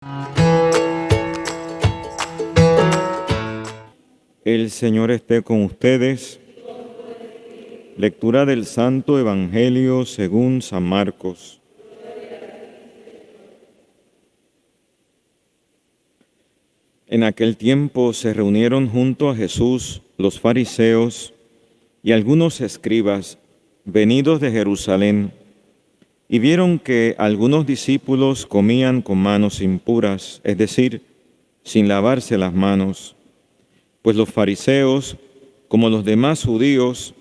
El Señor esté con ustedes. Lectura del Santo Evangelio según San Marcos. En aquel tiempo se reunieron junto a Jesús los fariseos y algunos escribas venidos de Jerusalén, y vieron que algunos discípulos comían con manos impuras, es decir, sin lavarse las manos. Pues los fariseos, como los demás judíos,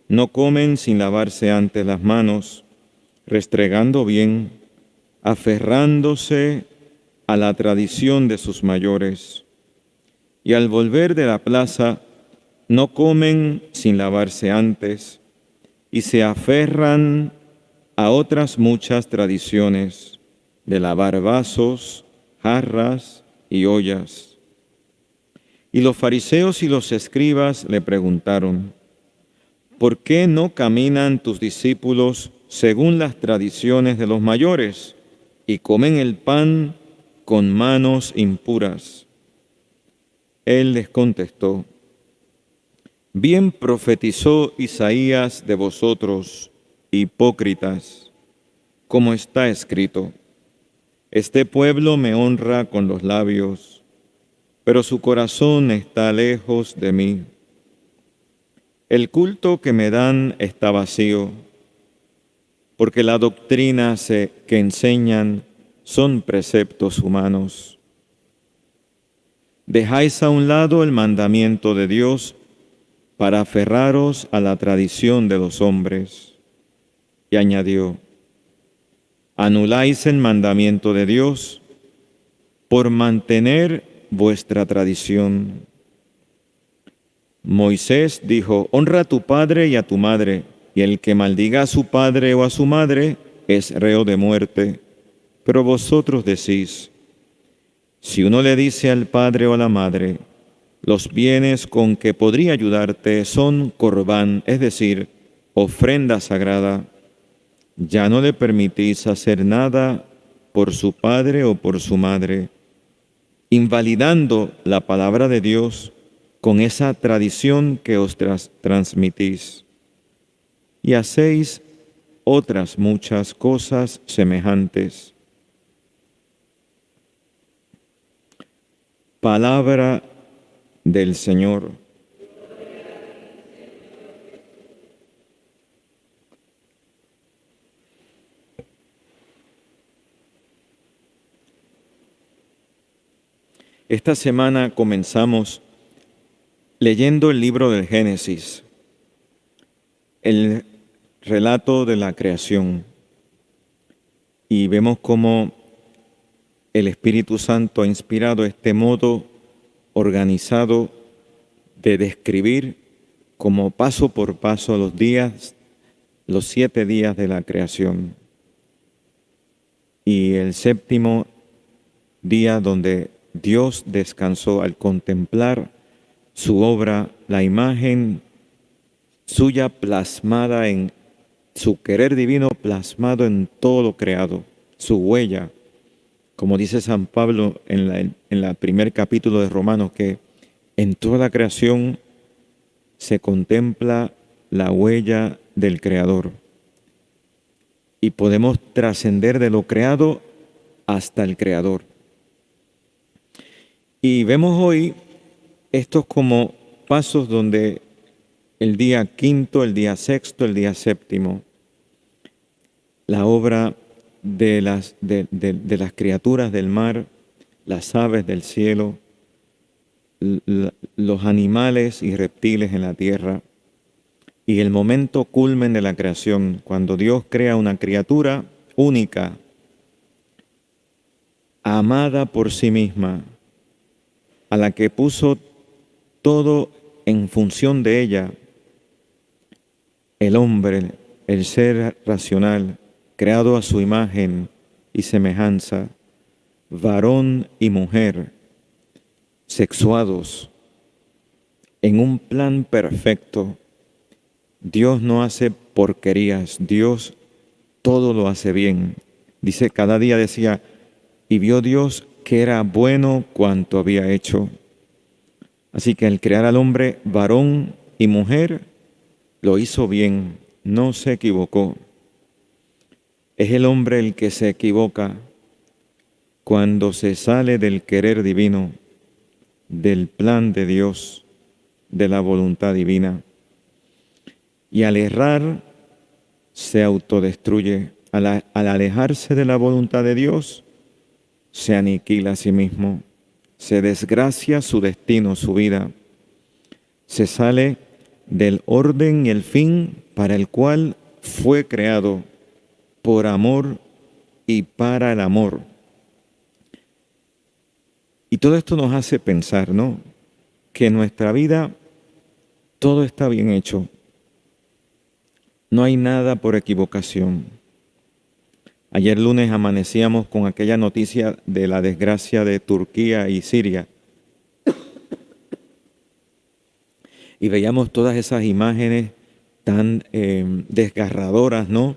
no comen sin lavarse antes las manos, restregando bien, aferrándose a la tradición de sus mayores. Y al volver de la plaza, no comen sin lavarse antes, y se aferran a otras muchas tradiciones de lavar vasos, jarras y ollas. Y los fariseos y los escribas le preguntaron: ¿por qué no caminan tus discípulos según las tradiciones de los mayores y comen el pan con manos impuras? Él les contestó: bien profetizó Isaías de vosotros, hipócritas, como está escrito: este pueblo me honra con los labios, pero su corazón está lejos de mí. El culto que me dan está vacío, porque la doctrina que enseñan son preceptos humanos. Dejáis a un lado el mandamiento de Dios para aferraros a la tradición de los hombres. Y añadió: anuláis el mandamiento de Dios por mantener vuestra tradición. Moisés dijo: honra a tu padre y a tu madre, y el que maldiga a su padre o a su madre es reo de muerte. Pero vosotros decís: si uno le dice al padre o a la madre, los bienes con que podría ayudarte son corbán, es decir, ofrenda sagrada, ya no le permitís hacer nada por su padre o por su madre, invalidando la palabra de Dios con esa tradición que os transmitís. Y hacéis otras muchas cosas semejantes. Palabra del Señor. Esta semana comenzamos leyendo el libro del Génesis, el relato de la creación, y vemos cómo el Espíritu Santo ha inspirado este modo organizado de describir como paso por paso los 7 días de la creación. Y el séptimo día donde Dios descansó al contemplar su obra, la imagen suya plasmada en su querer divino, plasmado en todo lo creado, su huella. Como dice San Pablo en el primer capítulo de Romanos, que en toda la creación se contempla la huella del Creador. Y podemos trascender de lo creado hasta el Creador. Y vemos hoy estos como pasos donde el día quinto, el día sexto, el día séptimo, la obra de las criaturas del mar, las aves del cielo, los animales y reptiles en la tierra, y el momento culmen de la creación, cuando Dios crea una criatura única, amada por sí misma, a la que puso todo en función de ella, el hombre, el ser racional, creado a su imagen y semejanza, varón y mujer, sexuados, en un plan perfecto. Dios no hace porquerías, Dios todo lo hace bien. Dice, cada día decía, y vio Dios que era bueno cuanto había hecho. Así que al crear al hombre varón y mujer, lo hizo bien, no se equivocó. Es el hombre el que se equivoca cuando se sale del querer divino, del plan de Dios, de la voluntad divina. Y al errar, se autodestruye. Al alejarse de la voluntad de Dios, se aniquila a sí mismo, se desgracia su destino, su vida. Se sale del orden y el fin para el cual fue creado, por amor y para el amor. Y todo esto nos hace pensar, ¿no? Que en nuestra vida todo está bien hecho. No hay nada por equivocación. Ayer lunes amanecíamos con aquella noticia de la desgracia de Turquía y Siria. Y veíamos todas esas imágenes tan desgarradoras, ¿no?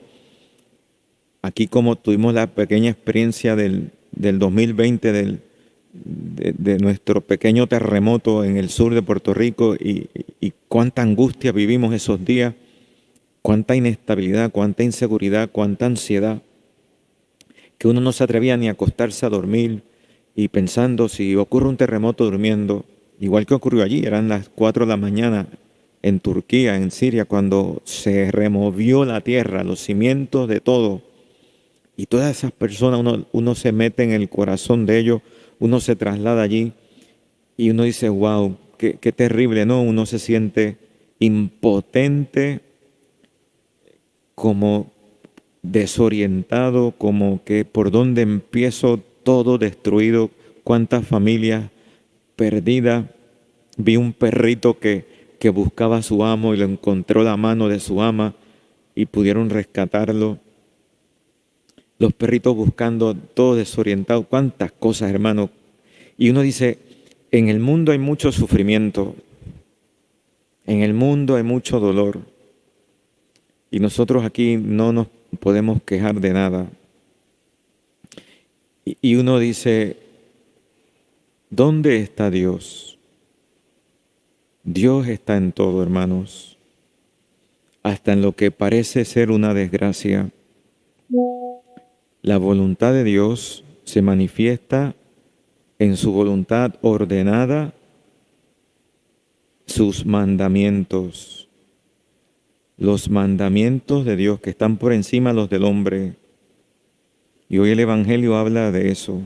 Aquí como tuvimos la pequeña experiencia del 2020, de nuestro pequeño terremoto en el sur de Puerto Rico y cuánta angustia vivimos esos días, cuánta inestabilidad, cuánta inseguridad, cuánta ansiedad, que uno no se atrevía ni a acostarse a dormir y pensando si ocurre un terremoto durmiendo, igual que ocurrió allí, eran las 4 de la mañana en Turquía, en Siria, cuando se removió la tierra, los cimientos de todo. Y todas esas personas, uno se mete en el corazón de ellos, uno se traslada allí y uno dice, wow, qué terrible, ¿no? Uno se siente impotente, como desorientado, como que por dónde empiezo, todo destruido, cuántas familias perdidas. Vi un perrito que buscaba a su amo y lo encontró la mano de su ama y pudieron rescatarlo. Los perritos buscando, todo desorientado, cuántas cosas, hermano. Y uno dice, en el mundo hay mucho sufrimiento, en el mundo hay mucho dolor, y nosotros aquí no nos podemos quejar de nada. Y uno dice, ¿dónde está Dios? Dios está en todo, hermanos, hasta en lo que parece ser una desgracia. La voluntad de Dios se manifiesta en su voluntad ordenada, sus mandamientos, los mandamientos de Dios que están por encima de los del hombre. Y hoy el Evangelio habla de eso.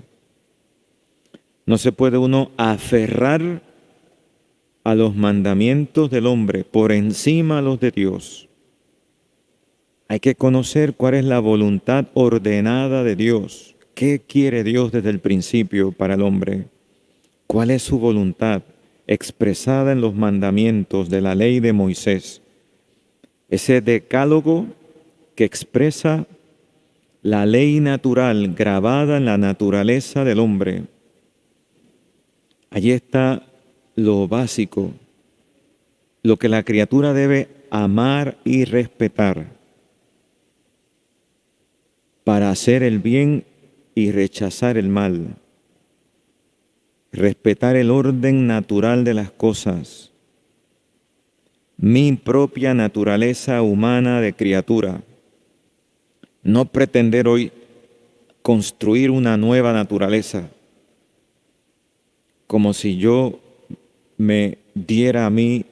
No se puede uno aferrar a los mandamientos del hombre por encima de los de Dios. Hay que conocer cuál es la voluntad ordenada de Dios. ¿Qué quiere Dios desde el principio para el hombre? ¿Cuál es su voluntad expresada en los mandamientos de la ley de Moisés? Ese decálogo que expresa la ley natural grabada en la naturaleza del hombre. Allí está lo básico, lo que la criatura debe amar y respetar para hacer el bien y rechazar el mal. Respetar el orden natural de las cosas, mi propia naturaleza humana de criatura. No pretender hoy construir una nueva naturaleza, como si yo me diera a mí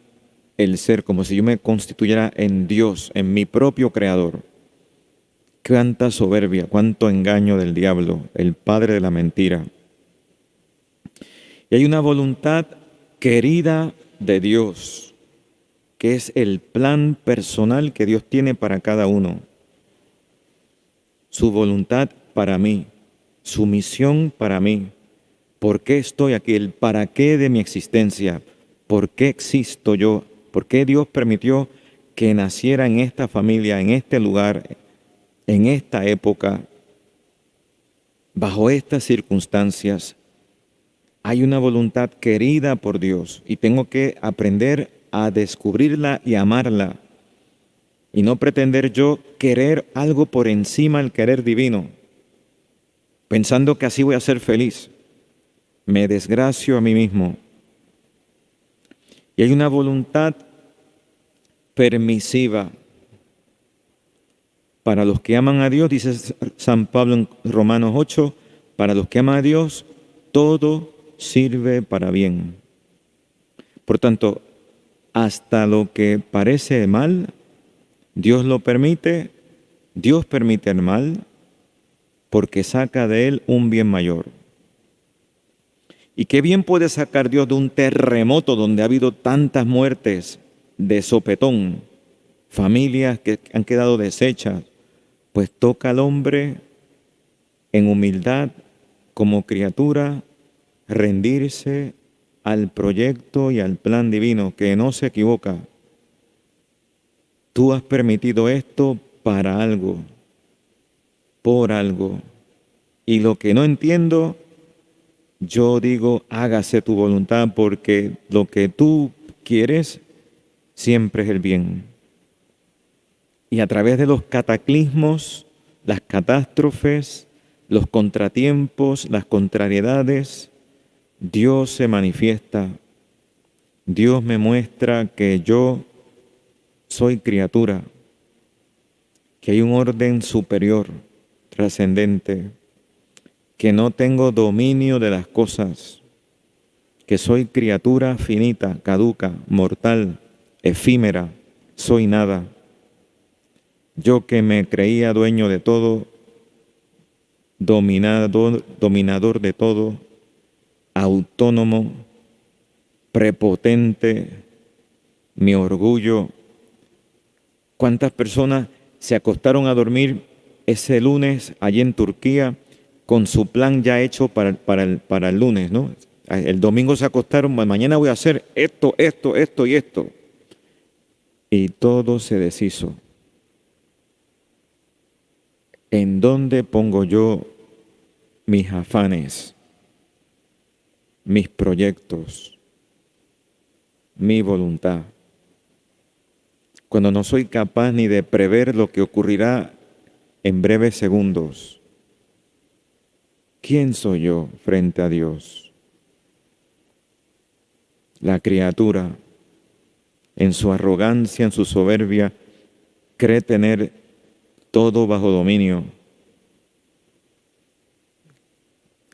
el ser, como si yo me constituyera en Dios, en mi propio creador. Cuánta soberbia, cuánto engaño del diablo, el padre de la mentira. Y hay una voluntad querida de Dios, que es el plan personal que Dios tiene para cada uno. Su voluntad para mí, su misión para mí. ¿Por qué estoy aquí? El para qué de mi existencia. ¿Por qué existo yo? ¿Por qué Dios permitió que naciera en esta familia, en este lugar, en esta época, bajo estas circunstancias? Hay una voluntad querida por Dios y tengo que aprender a descubrirla y amarla y no pretender yo querer algo por encima del querer divino, pensando que así voy a ser feliz. me desgracio a mí mismo. Y hay una voluntad permisiva para los que aman a Dios, dice San Pablo en Romanos 8, para los que aman a Dios, todo sirve para bien. Por tanto, hasta lo que parece mal, Dios lo permite, Dios permite el mal, porque saca de él un bien mayor. ¿Y qué bien puede sacar Dios de un terremoto donde ha habido tantas muertes de sopetón, familias que han quedado deshechas? Pues toca al hombre en humildad, como criatura, rendirse al proyecto y al plan divino, que no se equivoca. Tú has permitido esto para algo, por algo. Y lo que no entiendo, yo digo, hágase tu voluntad, porque lo que tú quieres siempre es el bien. Y a través de los cataclismos, las catástrofes, los contratiempos, las contrariedades, Dios se manifiesta. Dios me muestra que yo soy criatura, que hay un orden superior, trascendente, que no tengo dominio de las cosas, que soy criatura finita, caduca, mortal, efímera, soy nada. Yo que me creía dueño de todo, dominador de todo, autónomo, prepotente, mi orgullo. ¿Cuántas personas se acostaron a dormir ese lunes allí en Turquía con su plan ya hecho para el lunes, ¿no? El domingo se acostaron, mañana voy a hacer esto y esto. Y todo se deshizo. ¿En dónde pongo yo mis afanes, mis proyectos, mi voluntad? Cuando no soy capaz ni de prever lo que ocurrirá en breves segundos, ¿quién soy yo frente a Dios? La criatura, en su arrogancia, en su soberbia, cree tener todo bajo dominio.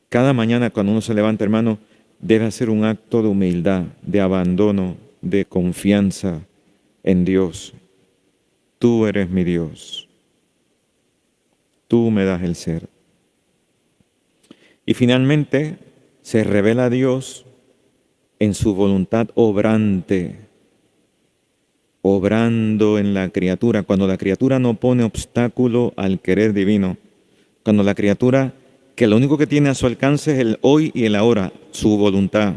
Cada mañana cuando uno se levanta, hermano, debe hacer un acto de humildad, de abandono, de confianza en Dios. Tú eres mi Dios. Tú me das el ser. Y finalmente se revela a Dios en su voluntad obrante, obrando en la criatura, cuando la criatura no pone obstáculo al querer divino, cuando la criatura, que lo único que tiene a su alcance es el hoy y el ahora, su voluntad.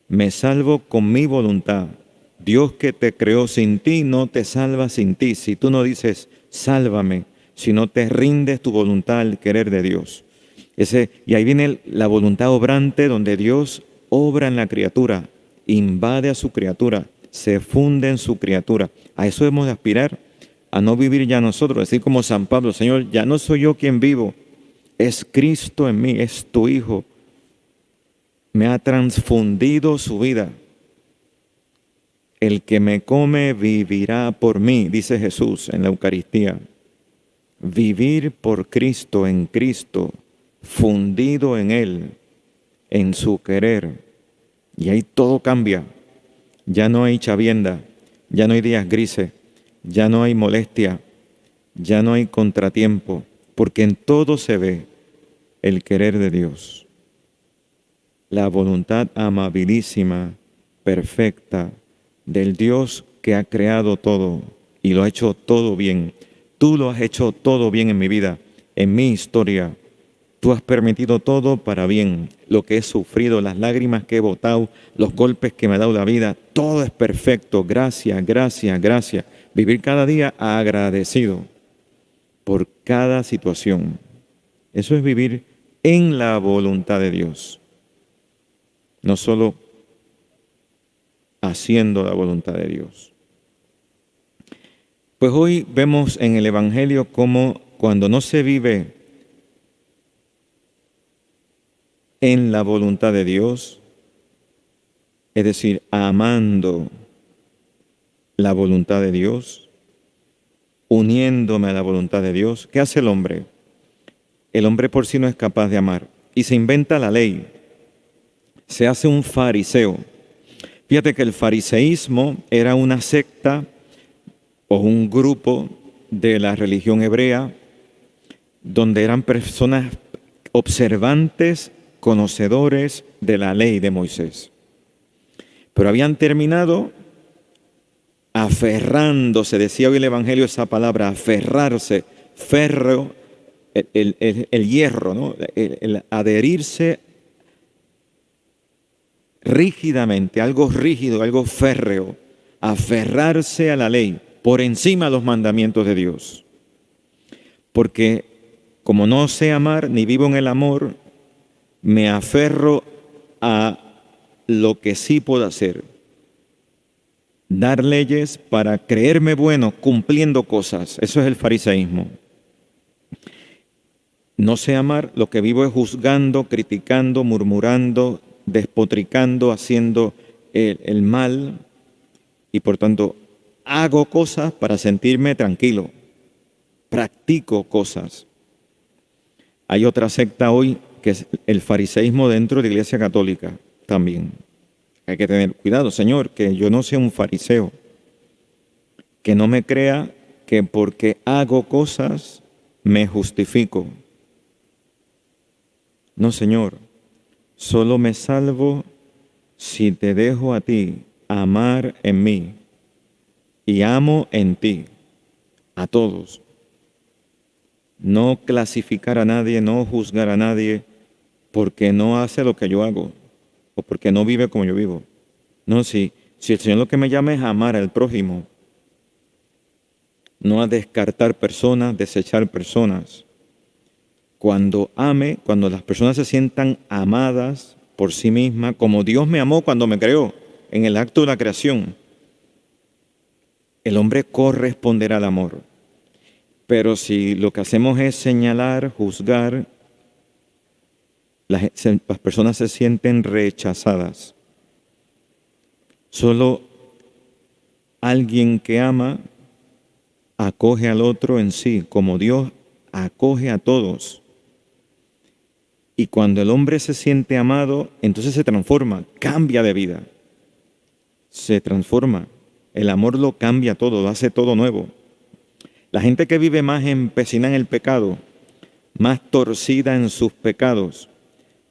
Me salvo con mi voluntad. Dios que te creó sin ti no te salva sin ti. Si tú no dices, sálvame, si no te rindes tu voluntad al querer de Dios. Y ahí viene la voluntad obrante donde Dios obra en la criatura, invade a su criatura, se funde en su criatura. A eso hemos de aspirar, a no vivir ya nosotros, decir como San Pablo, Señor, ya no soy yo quien vivo, es Cristo en mí, es tu Hijo. Me ha transfundido su vida. El que me come vivirá por mí, dice Jesús en la Eucaristía. Vivir por Cristo, en Cristo, fundido en Él, en su querer. Y ahí todo cambia. Ya no hay chavienda, ya no hay días grises, ya no hay molestia, ya no hay contratiempo, porque en todo se ve el querer de Dios. La voluntad amabilísima, perfecta, del Dios que ha creado todo y lo ha hecho todo bien. Tú lo has hecho todo bien en mi vida, en mi historia. Tú has permitido todo para bien. Lo que he sufrido, las lágrimas que he botado, los golpes que me ha dado la vida, todo es perfecto. Gracias, gracias, gracias. Vivir cada día agradecido por cada situación. Eso es vivir en la voluntad de Dios. No solo haciendo la voluntad de Dios. Pues hoy vemos en el Evangelio cómo cuando no se vive en la voluntad de Dios, es decir, amando la voluntad de Dios, uniéndome a la voluntad de Dios. ¿Qué hace el hombre? El hombre por sí no es capaz de amar y se inventa la ley. Se hace un fariseo. Fíjate que el fariseísmo era una secta o un grupo de la religión hebrea donde eran personas observantes, conocedores de la ley de Moisés. Pero habían terminado aferrándose, decía hoy el Evangelio esa palabra, aferrarse, ferro, el hierro, ¿no? El adherirse rígidamente, algo rígido, algo férreo, aferrarse a la ley por encima de los mandamientos de Dios. Porque como no sé amar ni vivo en el amor, me aferro a lo que sí puedo hacer. Dar leyes para creerme bueno cumpliendo cosas. Eso es el fariseísmo. No sé amar, lo que vivo es juzgando, criticando, murmurando, despotricando, haciendo el mal y por tanto hago cosas para sentirme tranquilo. Practico cosas. Hay otra secta hoy que es el fariseísmo dentro de la Iglesia Católica también. Hay que tener cuidado, Señor, que yo no sea un fariseo, que no me crea que porque hago cosas me justifico. No, Señor, solo me salvo si te dejo a ti amar en mí y amo en ti, a todos. No clasificar a nadie, no juzgar a nadie porque no hace lo que yo hago o porque no vive como yo vivo. No, si el Señor lo que me llama es amar al prójimo, no a descartar personas, desechar personas. Cuando ame, cuando las personas se sientan amadas por sí mismas, como Dios me amó cuando me creó, en el acto de la creación, el hombre corresponderá al amor. Pero si lo que hacemos es señalar, juzgar, las personas se sienten rechazadas. Solo alguien que ama acoge al otro en sí, como Dios acoge a todos. Y cuando el hombre se siente amado, entonces se transforma, cambia de vida. Se transforma. El amor lo cambia todo, lo hace todo nuevo. La gente que vive más empecinada en el pecado, más torcida en sus pecados,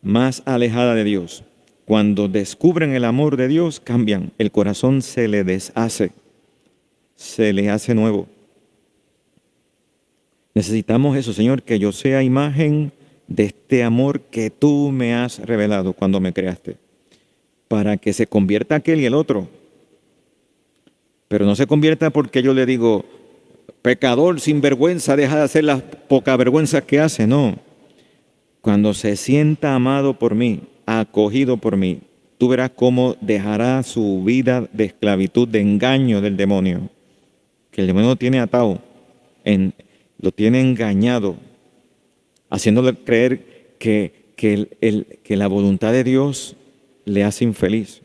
más alejada de Dios, cuando descubren el amor de Dios, cambian. El corazón se le deshace, se le hace nuevo. Necesitamos eso, Señor, que yo sea imagen de este amor que tú me has revelado cuando me creaste, para que se convierta aquel y el otro. Pero no se convierta porque yo le digo, pecador, sinvergüenza, deja de hacer las poca vergüenza que hace. No. Cuando se sienta amado por mí, acogido por mí, tú verás cómo dejará su vida de esclavitud, de engaño del demonio. Que el demonio lo tiene atado, lo tiene engañado, haciéndole creer que la voluntad de Dios le hace infeliz.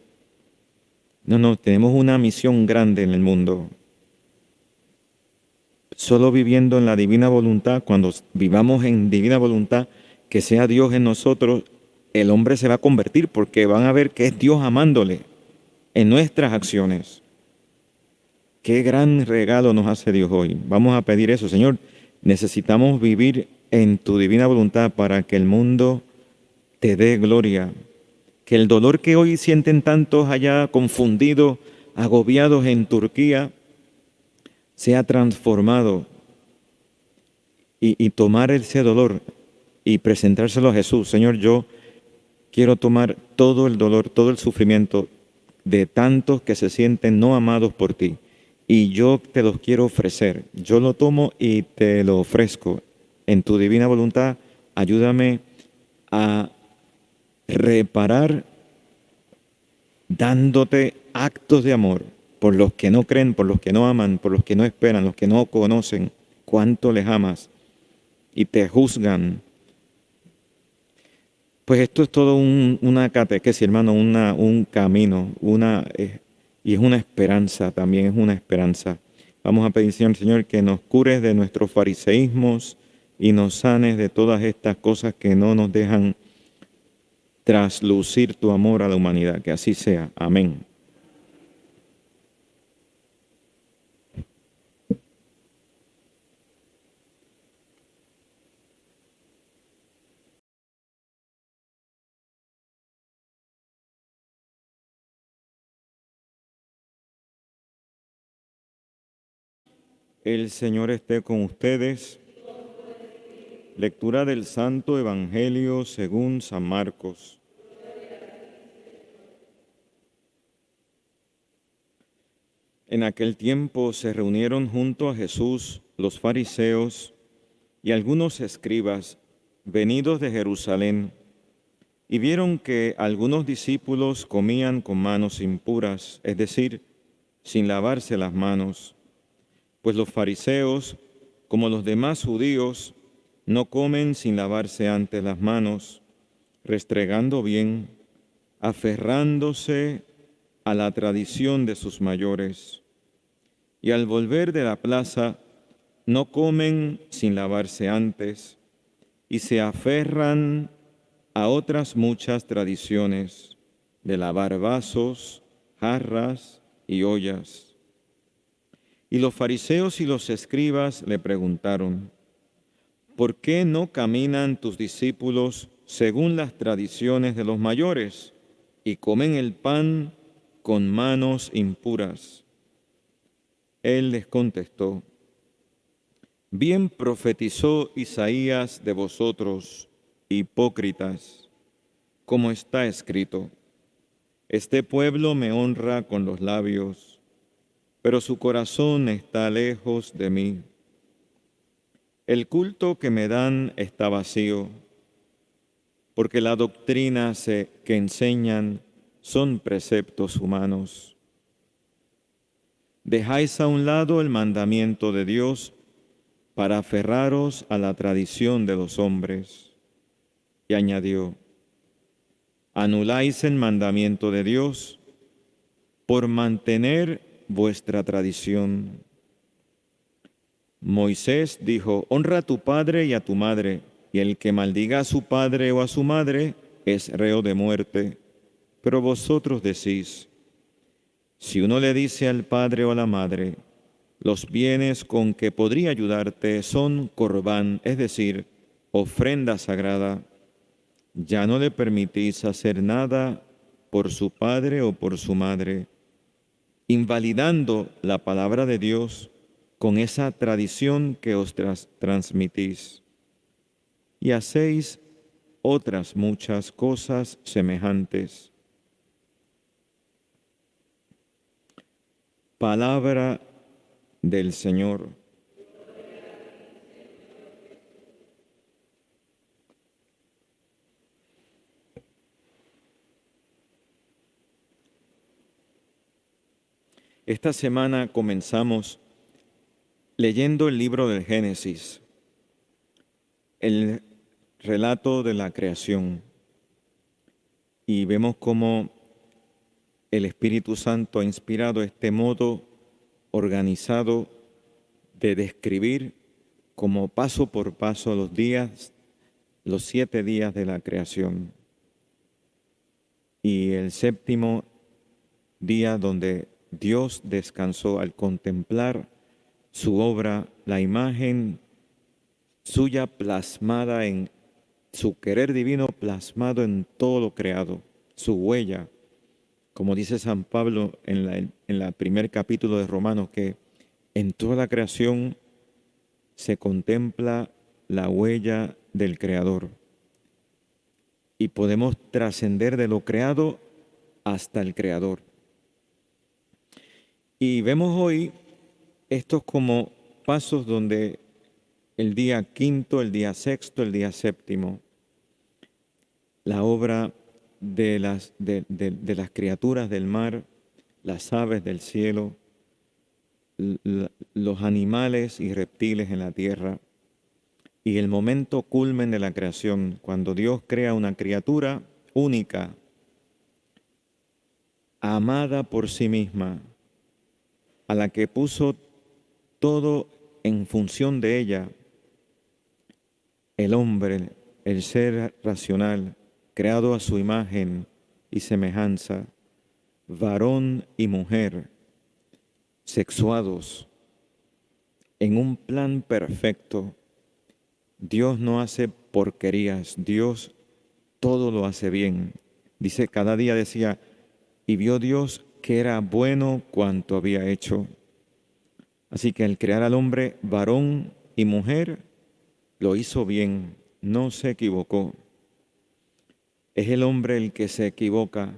No, tenemos una misión grande en el mundo. Solo viviendo en la divina voluntad, cuando vivamos en divina voluntad, que sea Dios en nosotros, el hombre se va a convertir porque van a ver que es Dios amándole en nuestras acciones. Qué gran regalo nos hace Dios hoy. Vamos a pedir eso, Señor. Necesitamos vivir en tu divina voluntad para que el mundo te dé gloria. Que el dolor que hoy sienten tantos allá confundidos, agobiados en Turquía, sea transformado y tomar ese dolor y presentárselo a Jesús. Señor, yo quiero tomar todo el dolor, todo el sufrimiento de tantos que se sienten no amados por ti. Y yo te los quiero ofrecer. Yo lo tomo y te lo ofrezco. En tu divina voluntad, ayúdame a reparar dándote actos de amor por los que no creen, por los que no aman, por los que no esperan, los que no conocen cuánto les amas y te juzgan. Pues esto es todo una catequesis, hermano, un camino, y es una esperanza, también es una esperanza. Vamos a pedir, Señor, que nos cures de nuestros fariseísmos y nos sanes de todas estas cosas que no nos dejan traslucir tu amor a la humanidad. Que así sea. Amén. El Señor esté con ustedes. Lectura del Santo Evangelio según San Marcos. En aquel tiempo se reunieron junto a Jesús los fariseos y algunos escribas venidos de Jerusalén, y vieron que algunos discípulos comían con manos impuras, es decir, sin lavarse las manos. Pues los fariseos, como los demás judíos, no comen sin lavarse antes las manos, restregando bien, aferrándose a la tradición de sus mayores. Y al volver de la plaza, no comen sin lavarse antes, y se aferran a otras muchas tradiciones de lavar vasos, jarras y ollas. Y los fariseos y los escribas le preguntaron: ¿por qué no caminan tus discípulos según las tradiciones de los mayores y comen el pan con manos impuras? Él les contestó: bien profetizó Isaías de vosotros, hipócritas, como está escrito: este pueblo me honra con los labios, pero su corazón está lejos de mí. El culto que me dan está vacío, porque la doctrina que enseñan son preceptos humanos. Dejáis a un lado el mandamiento de Dios para aferraros a la tradición de los hombres. Y añadió: anuláis el mandamiento de Dios por mantener vuestra tradición. Moisés dijo: honra a tu padre y a tu madre, y el que maldiga a su padre o a su madre es reo de muerte. Pero vosotros decís: si uno le dice al padre o a la madre, los bienes con que podría ayudarte son corbán, es decir, ofrenda sagrada, ya no le permitís hacer nada por su padre o por su madre, invalidando la palabra de Dios con esa tradición que os transmitís. Y hacéis otras muchas cosas semejantes. Palabra del Señor. Esta semana comenzamos leyendo el libro del Génesis, el relato de la creación, y vemos cómo el Espíritu Santo ha inspirado este modo organizado de describir como paso por paso los 7 días de la creación. Y el séptimo día donde Dios descansó al contemplar su obra, la imagen suya plasmada en su querer divino, plasmado en todo lo creado, su huella. Como dice San Pablo en la primer capítulo de Romanos, que en toda la creación se contempla la huella del Creador. Y podemos trascender de lo creado hasta el Creador. Y vemos hoy estos como pasos donde el día quinto, el día sexto, el día séptimo, la obra de las criaturas del mar, las aves del cielo, los animales y reptiles en la tierra, y el momento culmen de la creación, cuando Dios crea una criatura única, amada por sí misma, a la que puso todo en función de ella, el hombre, el ser racional, creado a su imagen y semejanza, varón y mujer, sexuados, en un plan perfecto. Dios no hace porquerías, Dios todo lo hace bien. Dice, cada día decía, y vio Dios que era bueno cuanto había hecho. Así que al crear al hombre varón y mujer, lo hizo bien, no se equivocó. Es el hombre el que se equivoca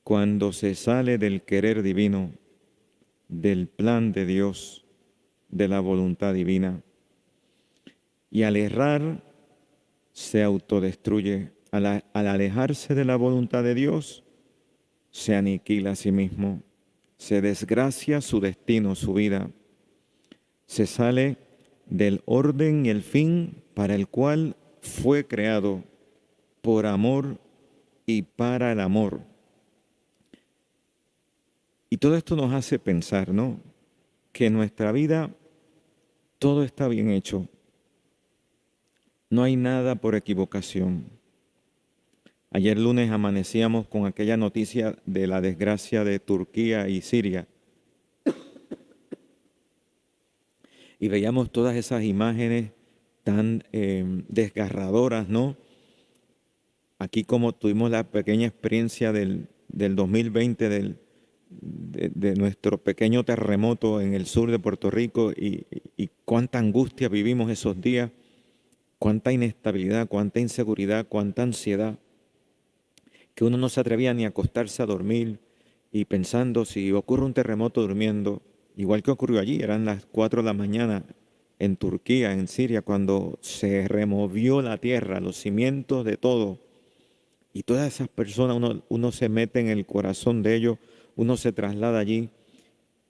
cuando se sale del querer divino, del plan de Dios, de la voluntad divina. Y al errar, se autodestruye. Al alejarse de la voluntad de Dios, se aniquila a sí mismo, se desgracia su destino, su vida. Se sale del orden y el fin para el cual fue creado, por amor y para el amor. Y todo esto nos hace pensar, ¿no? Que en nuestra vida todo está bien hecho. No hay nada por equivocación. Ayer lunes amanecíamos con aquella noticia de la desgracia de Turquía y Siria. Y veíamos todas esas imágenes tan desgarradoras, ¿no? Aquí como tuvimos la pequeña experiencia del 2020, de nuestro pequeño terremoto en el sur de Puerto Rico y cuánta angustia vivimos esos días, cuánta inestabilidad, cuánta inseguridad, cuánta ansiedad, que uno no se atrevía ni a acostarse a dormir y pensando si ocurre un terremoto durmiendo, igual que ocurrió allí, eran las 4 de la mañana en Turquía, en Siria, cuando se removió la tierra, los cimientos de todo. Y todas esas personas, uno se mete en el corazón de ellos, uno se traslada allí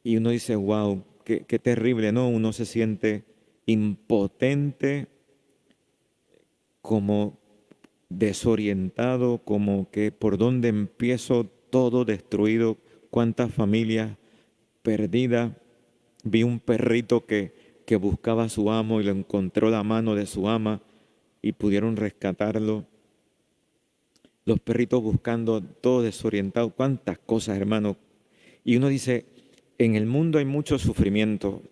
y uno dice, wow, qué terrible, ¿no? Uno se siente impotente, como desorientado, como que por dónde empiezo, todo destruido, cuántas familias perdidas. Vi un perrito que buscaba a su amo y lo encontró la mano de su ama y pudieron rescatarlo. Los perritos buscando, todo desorientado, cuántas cosas, hermano. Y uno dice, en el mundo hay mucho sufrimiento,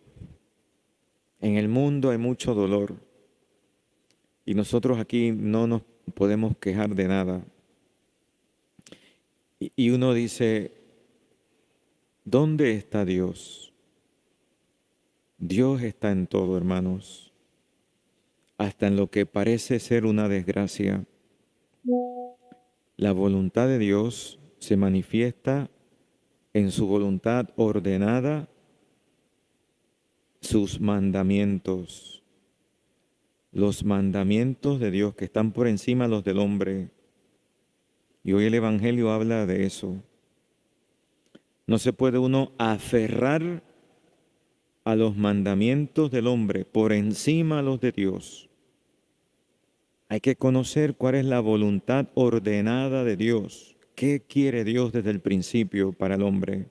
en el mundo hay mucho dolor, y nosotros aquí no nos podemos quejar de nada. Y uno dice, ¿dónde está Dios? Dios está en todo, hermanos, hasta en lo que parece ser una desgracia. La voluntad de Dios se manifiesta en su voluntad ordenada, sus mandamientos, los mandamientos de Dios que están por encima de los del hombre. Y hoy el Evangelio habla de eso. No se puede uno aferrar a los mandamientos del hombre por encima de los de Dios. Hay que conocer cuál es la voluntad ordenada de Dios. ¿Qué quiere Dios desde el principio para el hombre?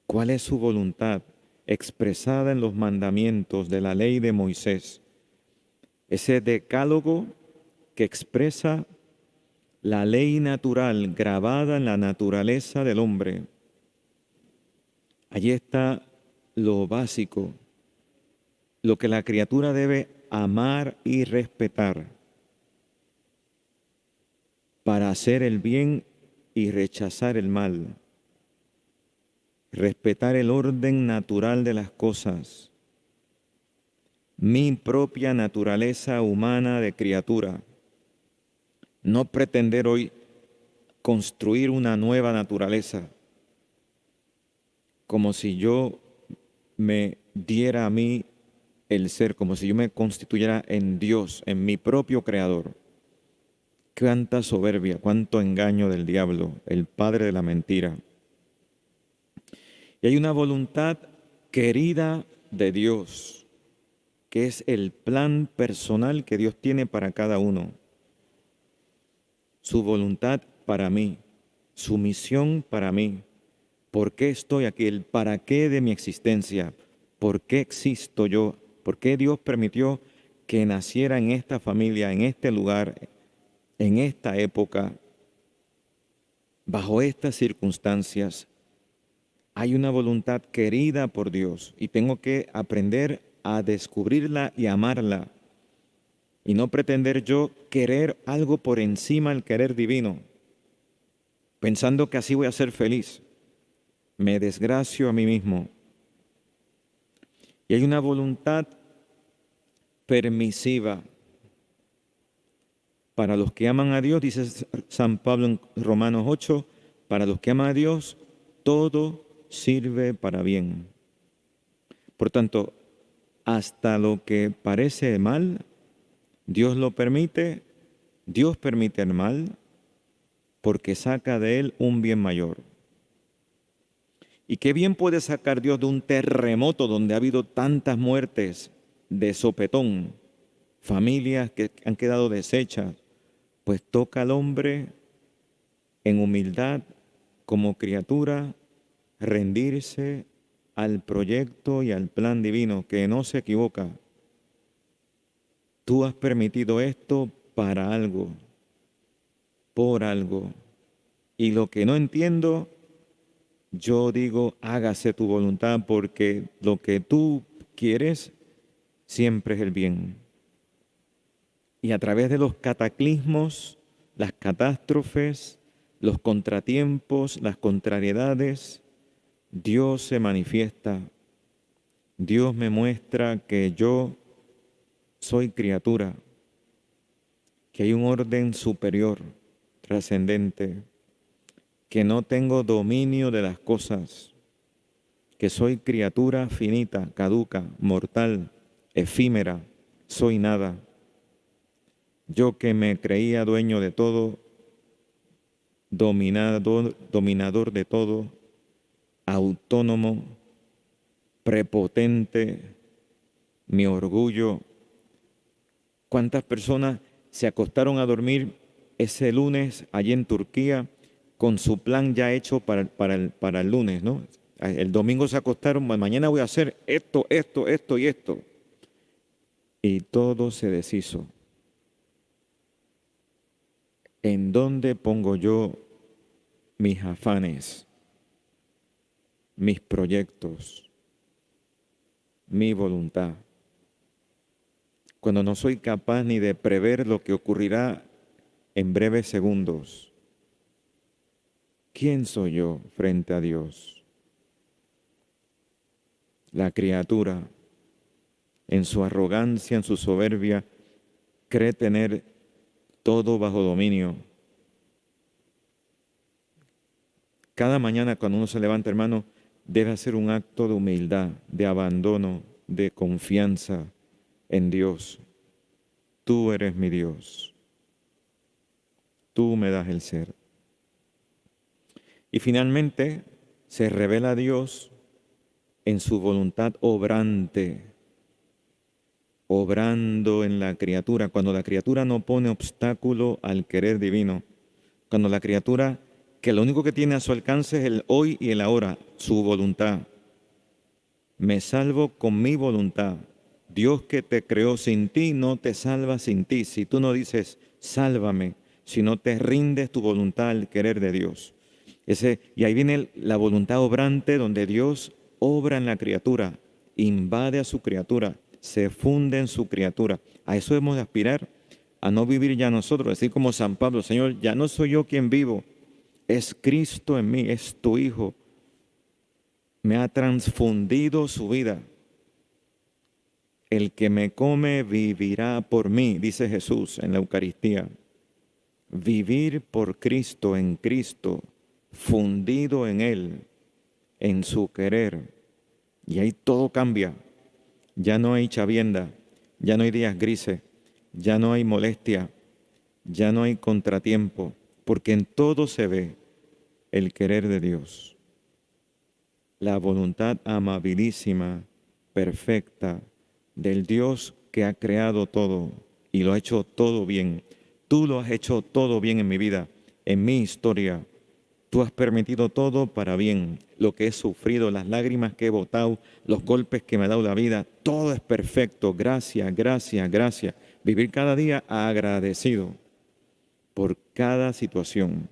¿Cuál es su voluntad expresada en los mandamientos de la ley de Moisés? Ese decálogo que expresa la ley natural grabada en la naturaleza del hombre. Allí está lo básico, lo que la criatura debe amar y respetar para hacer el bien y rechazar el mal. Respetar el orden natural de las cosas, mi propia naturaleza humana de criatura. No pretender hoy construir una nueva naturaleza, como si yo me diera a mí el ser, como si yo me constituyera en Dios, en mi propio creador. Cuánta soberbia, cuánto engaño del diablo, el padre de la mentira. Y hay una voluntad querida de Dios, que es el plan personal que Dios tiene para cada uno. Su voluntad para mí, su misión para mí. ¿Por qué estoy aquí? El para qué de mi existencia. ¿Por qué existo yo? ¿Por qué Dios permitió que naciera en esta familia, en este lugar, en esta época, bajo estas circunstancias? Hay una voluntad querida por Dios y tengo que aprender a descubrirla y amarla y no pretender yo querer algo por encima del querer divino, pensando que así voy a ser feliz. Me desgracio a mí mismo. Y hay una voluntad permisiva para los que aman a Dios, dice San Pablo en Romanos 8, para los que aman a Dios, todo sirve para bien. Por tanto, hasta lo que parece mal, Dios lo permite, Dios permite el mal, porque saca de él un bien mayor. ¿Y qué bien puede sacar Dios de un terremoto donde ha habido tantas muertes de sopetón, familias que han quedado deshechas? Pues toca al hombre en humildad, como criatura, rendirse al proyecto y al plan divino, que no se equivoca. Tú has permitido esto para algo, por algo. Y lo que no entiendo, yo digo, hágase tu voluntad, porque lo que tú quieres siempre es el bien. Y a través de los cataclismos, las catástrofes, los contratiempos, las contrariedades, Dios se manifiesta. Dios me muestra que yo soy criatura, que hay un orden superior, trascendente, que no tengo dominio de las cosas, que soy criatura finita, caduca, mortal, efímera, soy nada. Yo que me creía dueño de todo, dominador de todo, autónomo, prepotente, mi orgullo. ¿Cuántas personas se acostaron a dormir ese lunes allí en Turquía con su plan ya hecho para el lunes, ¿no? El domingo se acostaron, mañana voy a hacer esto, esto, esto y esto. Y todo se deshizo. ¿En dónde pongo yo mis afanes, mis proyectos, mi voluntad? Cuando no soy capaz ni de prever lo que ocurrirá en breves segundos, ¿quién soy yo frente a Dios? La criatura, en su arrogancia, en su soberbia, cree tener todo bajo dominio. Cada mañana cuando uno se levanta, hermano, debe hacer un acto de humildad, de abandono, de confianza en Dios. Tú eres mi Dios. Tú me das el ser. Y finalmente se revela a Dios en su voluntad obrante, obrando en la criatura, cuando la criatura no pone obstáculo al querer divino, cuando la criatura que lo único que tiene a su alcance es el hoy y el ahora, su voluntad. Me salvo con mi voluntad. Dios que te creó sin ti no te salva sin ti. Si tú no dices, sálvame, si no te rindes tu voluntad al querer de Dios. Y ahí viene la voluntad obrante donde Dios obra en la criatura, invade a su criatura, se funde en su criatura. A eso hemos de aspirar, a no vivir ya nosotros, decir como San Pablo, Señor, ya no soy yo quien vivo, es Cristo en mí, es tu Hijo. Me ha transfundido su vida. El que me come vivirá por mí, dice Jesús en la Eucaristía. Vivir por Cristo, en Cristo, fundido en Él, en su querer. Y ahí todo cambia. Ya no hay chavienda, ya no hay días grises, ya no hay molestia, ya no hay contratiempo, porque en todo se ve el querer de Dios. La voluntad amabilísima, perfecta, del Dios que ha creado todo y lo ha hecho todo bien. Tú lo has hecho todo bien en mi vida, en mi historia. Tú has permitido todo para bien. Lo que he sufrido, las lágrimas que he botado, los golpes que me ha dado la vida, todo es perfecto. Gracias, gracias, gracias. Vivir cada día agradecido por cada situación.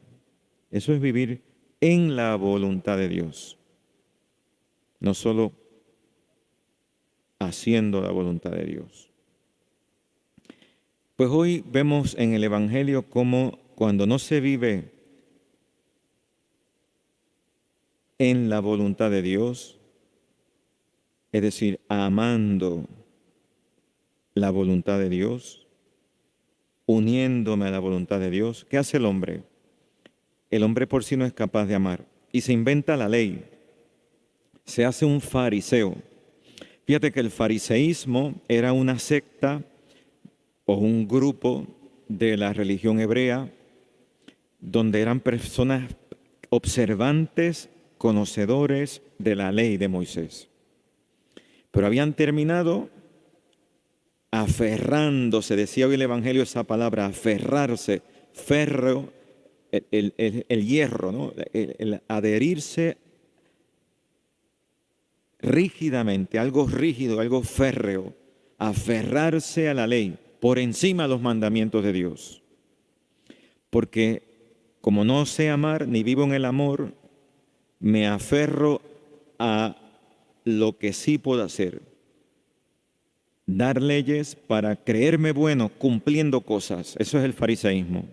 Eso es vivir en la voluntad de Dios. No solo haciendo la voluntad de Dios. Pues hoy vemos en el Evangelio cómo cuando no se vive en la voluntad de Dios, es decir, amando la voluntad de Dios, uniéndome a la voluntad de Dios, ¿qué hace el hombre? El hombre por sí no es capaz de amar y se inventa la ley, se hace un fariseo. Fíjate que el fariseísmo era una secta o un grupo de la religión hebrea donde eran personas observantes, conocedores de la ley de Moisés. Pero habían terminado aferrándose, decía hoy el Evangelio esa palabra, aferrarse, ferro, el hierro, ¿no? El adherirse rígidamente, algo rígido, algo férreo, aferrarse a la ley por encima de los mandamientos de Dios. Porque como no sé amar ni vivo en el amor, me aferro a lo que sí puedo hacer. Dar leyes para creerme bueno cumpliendo cosas. Eso es el fariseísmo.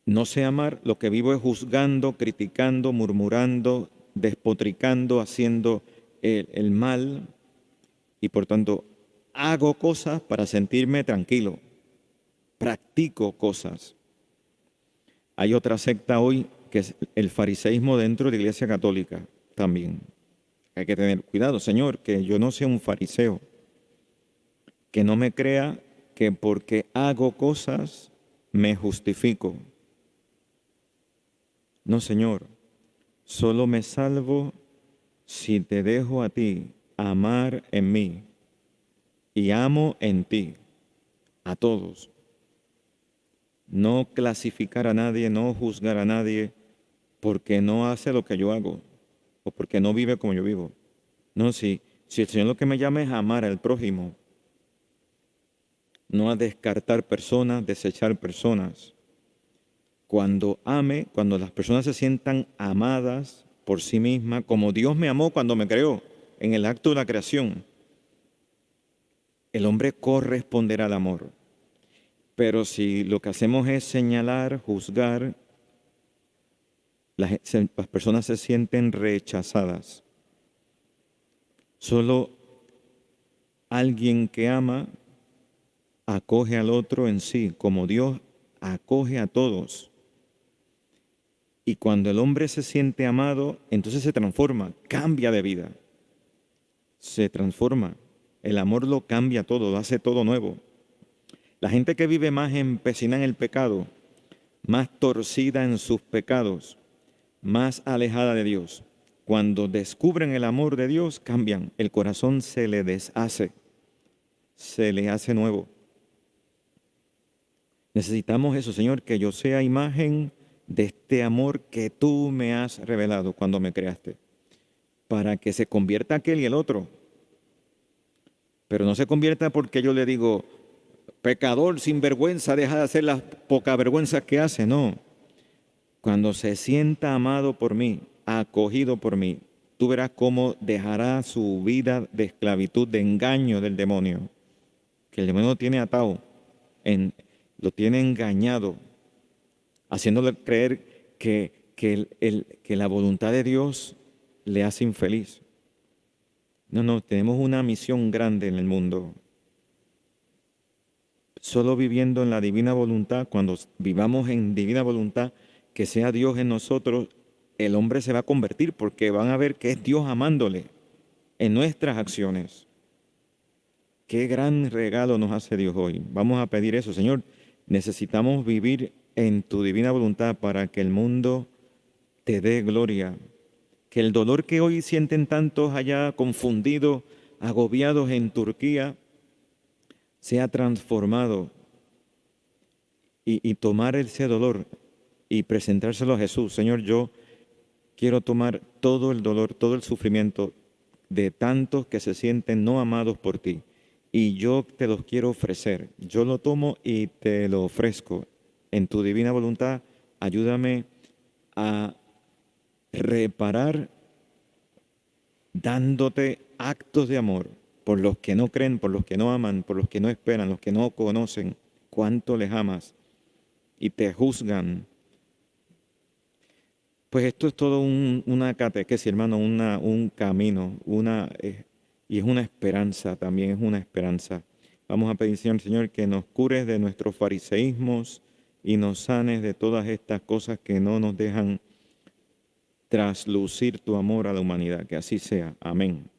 No sé amar, lo que vivo es juzgando, criticando, murmurando, despotricando, haciendo el mal y por tanto hago cosas para sentirme tranquilo. Practico cosas. Hay otra secta hoy que es el fariseísmo dentro de la Iglesia Católica también. Hay que tener cuidado, Señor, que yo no sea un fariseo, que no me crea que porque hago cosas me justifico. No, Señor, solo me salvo si te dejo a ti amar en mí y amo en ti, a todos. No clasificar a nadie, no juzgar a nadie porque no hace lo que yo hago o porque no vive como yo vivo. No, si el Señor lo que me llama es a amar al prójimo, no a descartar personas, desechar personas. Cuando ame, cuando las personas se sientan amadas por sí mismas, como Dios me amó cuando me creó, en el acto de la creación, el hombre corresponderá al amor. Pero si lo que hacemos es señalar, juzgar, las personas se sienten rechazadas. Solo alguien que ama acoge al otro en sí, como Dios acoge a todos. Y cuando el hombre se siente amado, entonces se transforma, cambia de vida. Se transforma. El amor lo cambia todo, lo hace todo nuevo. La gente que vive más empecinada en el pecado, más torcida en sus pecados, más alejada de Dios, cuando descubren el amor de Dios, cambian. El corazón se le deshace, se le hace nuevo. Necesitamos eso, Señor, que yo sea imagen de este amor que tú me has revelado cuando me creaste, para que se convierta aquel y el otro. Pero no se convierta porque yo le digo, pecador sin vergüenza, deja de hacer las poca vergüenza que hace. No. Cuando se sienta amado por mí, acogido por mí, tú verás cómo dejará su vida de esclavitud, de engaño del demonio, que el demonio lo tiene atado, lo tiene engañado, haciéndole creer que la voluntad de Dios le hace infeliz. No, tenemos una misión grande en el mundo. Solo viviendo en la divina voluntad, cuando vivamos en divina voluntad, que sea Dios en nosotros, el hombre se va a convertir porque van a ver que es Dios amándole en nuestras acciones. Qué gran regalo nos hace Dios hoy. Vamos a pedir eso, Señor. Necesitamos vivir en tu divina voluntad para que el mundo te dé gloria. Que el dolor que hoy sienten tantos allá confundidos agobiados en Turquía, sea transformado y tomar ese dolor y presentárselo a Jesús. Señor, yo quiero tomar todo el dolor, todo el sufrimiento de tantos que se sienten no amados por ti. Y yo te los quiero ofrecer. Yo lo tomo y te lo ofrezco. En tu divina voluntad, ayúdame a reparar dándote actos de amor por los que no creen, por los que no aman, por los que no esperan, los que no conocen cuánto les amas y te juzgan. Pues esto es todo una catequesis, hermano, un camino, y es una esperanza, también es una esperanza. Vamos a pedir, Señor, que nos cures de nuestros fariseísmos y nos sanes de todas estas cosas que no nos dejan traslucir tu amor a la humanidad. Que así sea. Amén.